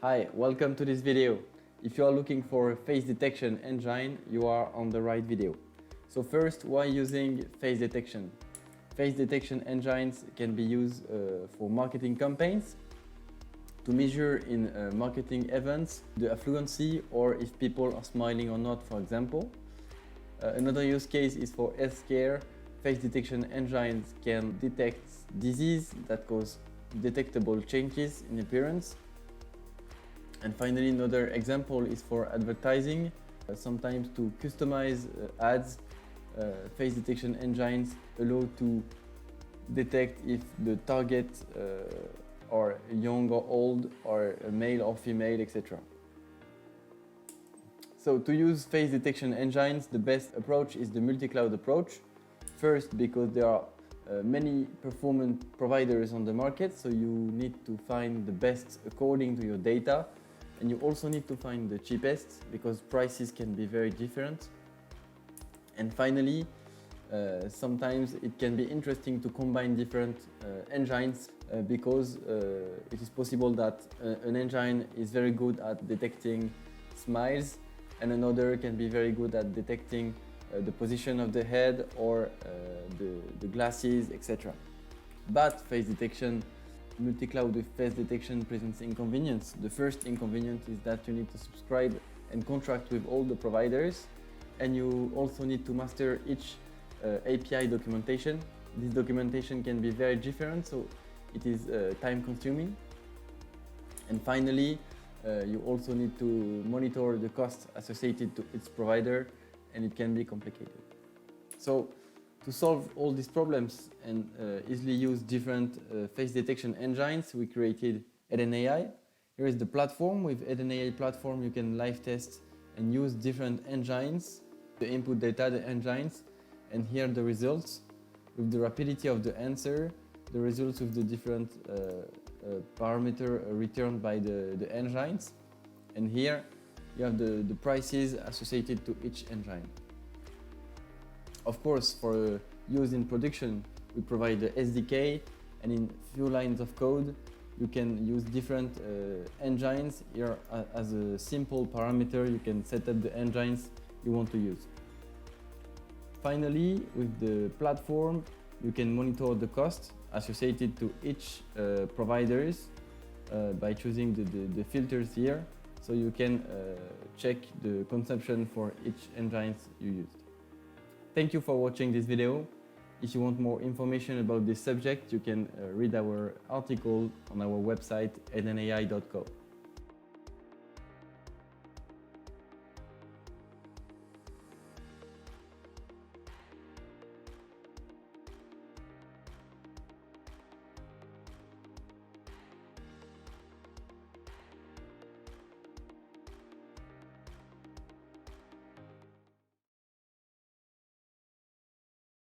Hi, welcome to this video. If you are looking for a face detection engine, you are on the right video. So first, why using face detection? Face detection engines can be used for marketing campaigns, to measure in marketing events the affluency or if people are smiling or not, for example. Another use case is for healthcare. Face detection engines can detect disease that cause detectable changes in appearance. And finally, another example is for advertising. Sometimes to customize ads, face detection engines allow to detect if the target are young or old, or male or female, etc. So to use face detection engines, the best approach is the multi-cloud approach. First, because there are many performant providers on the market, so you need to find the best according to your data. And you also need to find the cheapest, because prices can be very different. And finally, sometimes it can be interesting to combine different engines because it is possible that an engine is very good at detecting smiles and another can be very good at detecting the position of the head or the glasses, etc. But face detection, multi-cloud with face detection presents inconvenience. The first inconvenience is that you need to subscribe and contract with all the providers, and you also need to master each API documentation. This documentation can be very different, so it is time consuming. And finally, you also need to monitor the costs associated to its provider, and it can be complicated. So to solve all these problems and easily use different face detection engines, we created EdenAI. Here is the platform. With EdenAI platform, you can live test and use different engines, the input data, the engines, and here the results with the rapidity of the answer, the results with the different parameter returned by the engines. And here you have the prices associated to each engine. Of course, for use in production, we provide the SDK, and in few lines of code, you can use different engines. Here, as a simple parameter, you can set up the engines you want to use. Finally, with the platform, you can monitor the cost associated to each providers by choosing the filters here, so you can check the consumption for each engines you used. Thank you for watching this video. If you want more information about this subject, you can read our article on our website edenai.co.